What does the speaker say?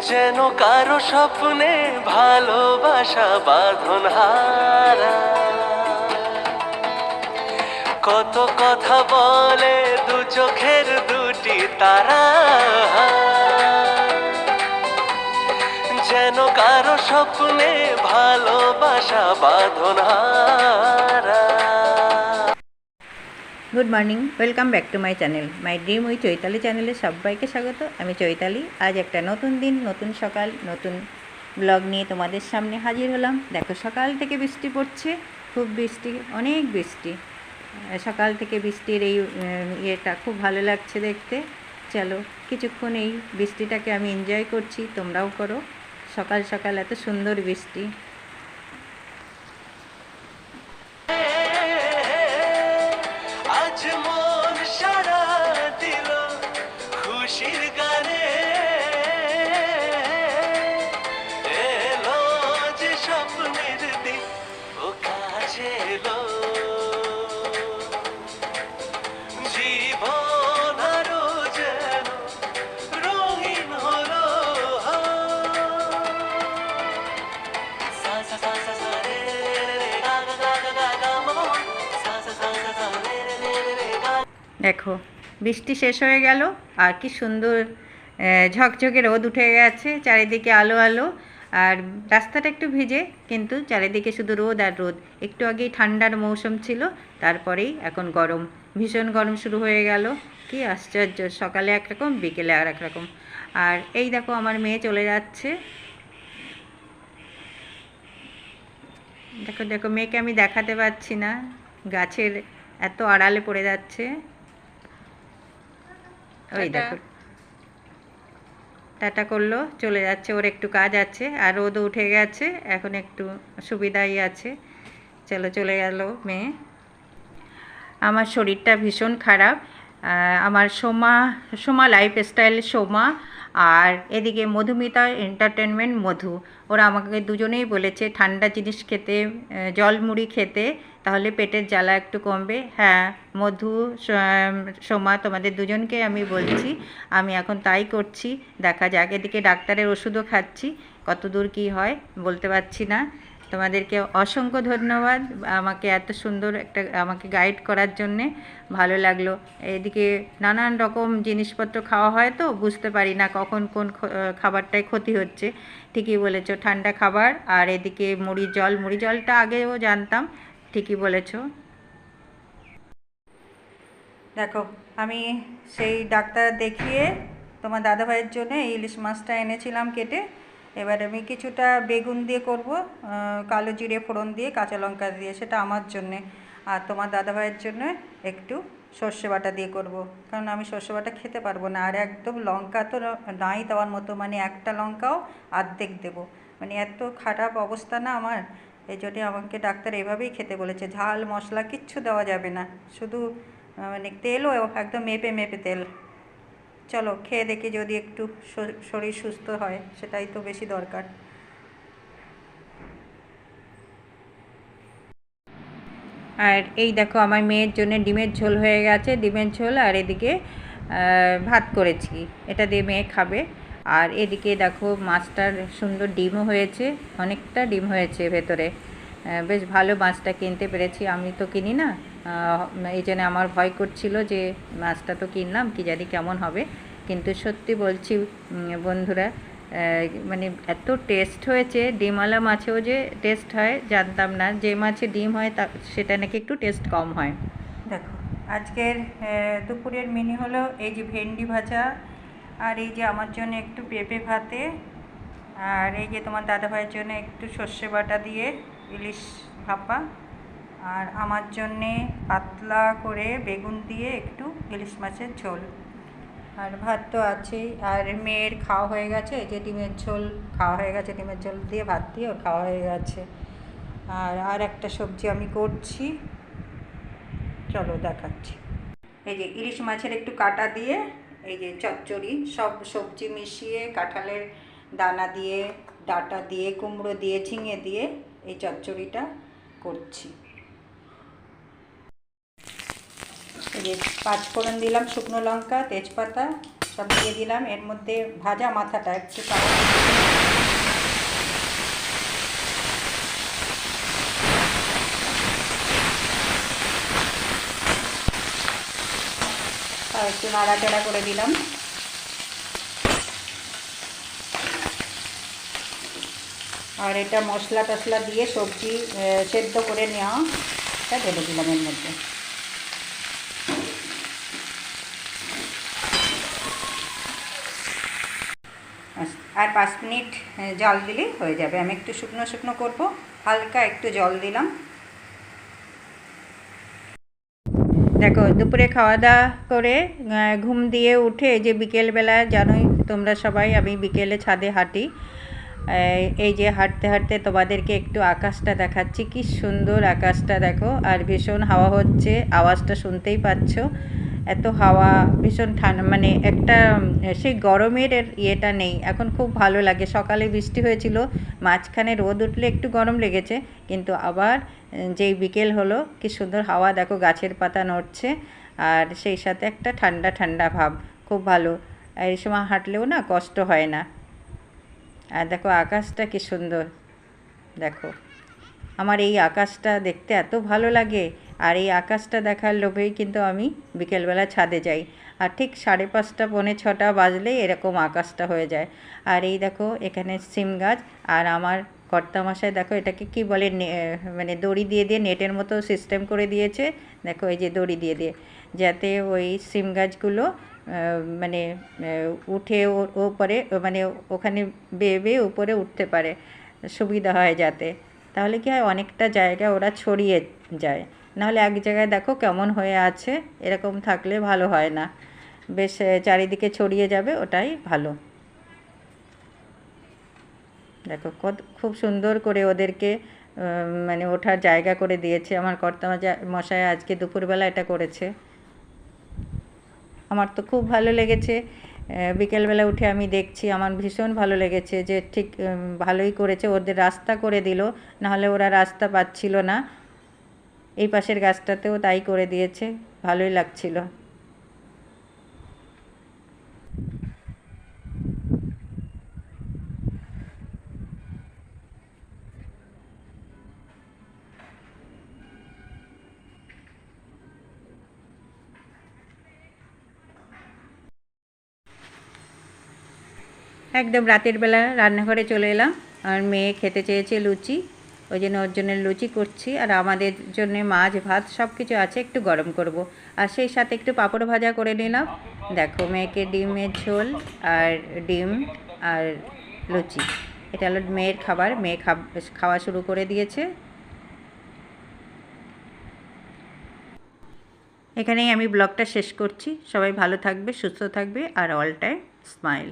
যেন কারো স্বপ্নে ভালোবাসা বাঁধন হারা। কত কথা বলে দু চোখের দুটি তারা, যেন কারো স্বপ্নে ভালোবাসা বাঁধন হারা। Good morning, welcome back to my channel, my dream with Chaitali চ্যানেলে সবাইকে স্বাগত। আমি চৈতালি। আজ একটা নতুন দিন, নতুন সকাল, নতুন ব্লগ নিয়ে তোমাদের সামনে হাজির হলাম। দেখো, সকাল থেকে বৃষ্টি পড়ছে, খুব বৃষ্টি, অনেক বৃষ্টি। সকাল থেকে বৃষ্টির এই ইয়েটা খুব ভালো লাগছে দেখতে। চলো কিছুক্ষণ এই বৃষ্টিটাকে আমি এনজয় করছি, তোমরাও করো। সকাল সকাল এত সুন্দর বৃষ্টি। আজ মন সারা দিল খুশির গানে, এলো যে স্বপ্নের দিন ও কাছে এলো। জীবন আরো যেন রঙিন হলো। সা সা সা সা সা রে রে রে গা গা গা গা গা গা মা মা। সা সা সা সা সা রে রে রে রে রে গা। দেখো, বৃষ্টি শেষ হয়ে গেল, আর কি সুন্দর ঝকঝকে রোদ উঠে গেছে, চারিদিকে আলো আলো। আর রাস্তাটা একটু ভিজে, কিন্তু চারিদিকে শুধু রোদ আর রোদ। একটু আগেই ঠান্ডার মৌসুম ছিল, তারপরেই এখন গরম, ভীষণ গরম শুরু হয়ে গেল। কি আশ্চর্য, সকালে একরকম, বিকেলে আর একরকম। আর এই দেখো, আমার মেয়ে চলে যাচ্ছে। দেখো দেখো, মেয়েকে আমি দেখাতে পারছি না, গাছের এত আড়ালে পড়ে যাচ্ছে। ওই দেখো, টাটা করলো, চলে যাচ্ছে। ওর একটু কাজ আছে, আর রোদও উঠে গেছে, এখন একটু সুবিধাই আছে। চলো, চলে গেল মেয়ে। আমার শরীরটা ভীষণ খারাপ। আমার সোমা লাইফস্টাইল সোমা, আর এদিকে মধুমিতা এন্টারটেনমেন্ট মধু, ওরা আমাকে দুজনেই বলেছে ঠান্ডা জিনিস খেতে, জল মুড়ি খেতে, তাহলে পেটের জ্বালা একটু কমবে। হ্যাঁ মধু, সোমা, তোমাদের দুজনকে আমি বলছি, আমি এখন তাই করছি। দেখা যাক, এদিকে ডাক্তারের ওষুধও খাচ্ছি, কত দূর কী হয় বলতে পারছি না। তোমাদেরকে অসংখ্য ধন্যবাদ আমাকে এত সুন্দর একটা আমাকে গাইড করার জন্যে, ভালো লাগলো। এদিকে নানান রকম জিনিসপত্র খাওয়া হয়, তো বুঝতে পারি না কখন কোন খাবারটায় ক্ষতি হচ্ছে। ঠিকই বলেছো, ঠান্ডা খাবার, আর এদিকে মুড়ি জলটা আগেও জানতাম, ঠিকই বলেছো। দেখো, আমি সেই ডাক্তার দেখিয়ে তোমার দাদাভাইয়ের জন্য ইলিশ মাছটা এনেছিলাম কেটে। এবার আমি কিছুটা বেগুন দিয়ে করব, কালো জিরে ফোড়ন দিয়ে, কাঁচা লঙ্কা দিয়ে, সেটা আমার জন্যে। আর তোমার দাদাভাইয়ের জন্য একটু সর্ষে বাটা দিয়ে করব, কারণ আমি সর্ষে বাটা খেতে পারবো না। আর একদম লঙ্কা তো নাই দেওয়ার মতো, মানে একটা লঙ্কাও অর্ধেক দেবো, মানে এত খারাপ অবস্থা না আমার। এই জন্যে আমাকে ডাক্তার এভাবেই খেতে বলেছে, ঝাল মশলা কিচ্ছু দেওয়া যাবে না, শুধু মানে তেলও একদম মেপে মেপে তেল। চলো খেয়ে দেখি, যদি একটু শরীর সুস্থ হয়, সেটাই তো বেশি দরকার। আর এই দেখো, আমার মেয়ের জন্য ডিমের ঝোল হয়ে গেছে, ডিমের ঝোল, আর এদিকে ভাত করেছি, এটা দিয়ে মেয়ে খাবে। আর এদিকে দেখো, মাছটার সুন্দর ডিমও হয়েছে, অনেকটা ডিম হয়েছে ভেতরে। বেশ ভালো মাছটা কিনতে পেরেছি, আমি তো কিনি না, এই জন্য আমার ভয় করছিল যে মাছটা তো কিনলাম, কি জানি কেমন হবে। কিন্তু সত্যি বলছি বন্ধুরা, মানে এত টেস্ট হয়েছে। ডিমওয়ালা মাছেও যে টেস্ট হয় জানতাম না, যে মাছে ডিম হয় তা সেটা নাকি একটু টেস্ট কম হয়। দেখো, আজকের দুপুরের মেনু হলো এই যে ভেন্ডি ভাজা, আর এই যে আমার জন্য একটু পেঁপে ভাতে, আর এই যে তোমার দাদাভাইয়ের জন্য একটু সর্ষে বাটা দিয়ে ইলিশ ভাপা, আর আমার জন্যে পাতলা করে বেগুন দিয়ে একটু ইলিশ মাছের ঝোল। আর ভাত তো আছেই, আর মেয়ের খাওয়া হয়ে গেছে, এই যে ডিমের ঝোল খাওয়া হয়ে গেছে, ডিমের ঝোল দিয়ে ভাত দিয়ে ওর খাওয়া হয়ে গেছে। আর একটা সবজি আমি করছি, চলো দেখাচ্ছি। এই যে ইলিশ মাছের একটু কাটা দিয়ে, এই যে চচ্চড়ি, সব সবজি মিশিয়ে, কাঁঠালের দানা দিয়ে, ডাঁটা দিয়ে, কুমড়ো দিয়ে, ঝিঙে দিয়ে এই চচ্চড়িটা করছি। এই যে 5 ফোড়ন দিলাম, শুকনো লঙ্কা, তেজপাতা, সব দিয়ে দিলাম। এর মধ্যে ভাজা মাথাটা একটু একটু নাড়াচাড়া করে দিলাম। আর এটা মশলা টশলা দিয়ে সবজি সেদ্ধ করে নেওয়াটা ঢেলে দিলাম এর মধ্যে। আর 5 মিনিট জল দিলেই হয়ে যাবে। আমি একটু শুকনো শুকনো করব, হালকা একটু জল দিলাম। দেখো দুপুরে খাওয়া দাওয়া করে ঘুম দিয়ে উঠে যে বিকেলবেলা জানোই তোমরা সবাই আমি বিকেলে ছাদে হাঁটি। এই যে হাঁটতে হাঁটতে তোমাদেরকে একটু আকাশটা দেখাচ্ছি, কি সুন্দর আকাশটা দেখো। আর ভীষণ হাওয়া হচ্ছে, আওয়াজটা শুনতেই পাচ্ছ। এত হাওয়া, ভীষণ ঠান্ডা, মানে একটা সেই গরমের ইয়েটা নেই এখন, খুব ভালো লাগে। সকালে বৃষ্টি হয়েছিল, মাঝখানে রোদ উঠলে একটু গরম লেগেছে, কিন্তু আবার যেই বিকেল হলো কি সুন্দর হাওয়া, দেখো গাছের পাতা নড়ছে, আর সেই সাথে একটা ঠান্ডা ঠান্ডা ভাব, খুব ভালো। আর এই সময় হাঁটলেও না কষ্ট হয় না। আর দেখো আকাশটা কি সুন্দর, দেখো আমার এই আকাশটা দেখতে এত ভালো লাগে। আর এই আকাশটা দেখার লোভেই কিন্তু আমি বিকেলবেলা ছাদে যাই। আর ঠিক 5:30 পৌনে 6টা বাজলেই এরকম আকাশটা হয়ে যায়। আর এই দেখো এখানে সিম গাছ, আর আমার কর্তামশাই দেখো এটাকে কি বলে, মানে দড়ি দিয়ে দিয়ে নেটের মতো সিস্টেম করে দিয়েছে। দেখো এই যে দড়ি দিয়ে দিয়ে, যাতে ওই সিম গাছগুলো মানে উঠে ওপরে, মানে ওখানে বেয়ে বেয়ে উপরে উঠতে পারে, সুবিধা হয় যাতে। তাহলে কি হয়, অনেকটা জায়গা ওরা ছড়িয়ে যায়। নাহলে এক জায়গায় দেখো কেমন হয়ে আছে, এরকম থাকলে ভালো হয় না। বেশ চারিদিকে ছড়িয়ে যাবে, ওটাই ভালো। দেখো খুব সুন্দর করে ওদেরকে মানে ওঠার জায়গা করে দিয়েছে আমার কর্তা মশাই। আজকে দুপুরবেলা এটা করেছে, আমার তো খুব ভালো লেগেছে। বিকেলবেলা উঠে আমি দেখছি, আমার ভীষণ ভালো লেগেছে যে ঠিক ভালোই করেছে, ওদের রাস্তা করে দিল, নাহলে ওরা রাস্তা পাচ্ছিল না। এই পাশের গাছটাতেও তাই করে দিয়েছে, ভালোই লাগছিল। একদম রাতের বেলা রান্নাঘরে চলে এলাম, আর মেয়ে খেতে চেয়েছে লুচি, ওই জন্য ওর জন্য লুচি করছি। আর আমাদের জন্য মাছ ভাত সব কিছু আছে, একটু গরম করব। আর সেই সাথে একটু পাঁপড় ভাজা করে নিলাম। দেখো মেয়েকে ডিমের ঝোল আর ডিম আর লুচি, এটা হলো মেয়ের খাবার। মেয়ে খাওয়া শুরু করে দিয়েছে। এখানেই আমি ব্লগটা শেষ করছি। সবাই ভালো থাকবে, সুস্থ থাকবে, আর অল টাইম স্মাইল।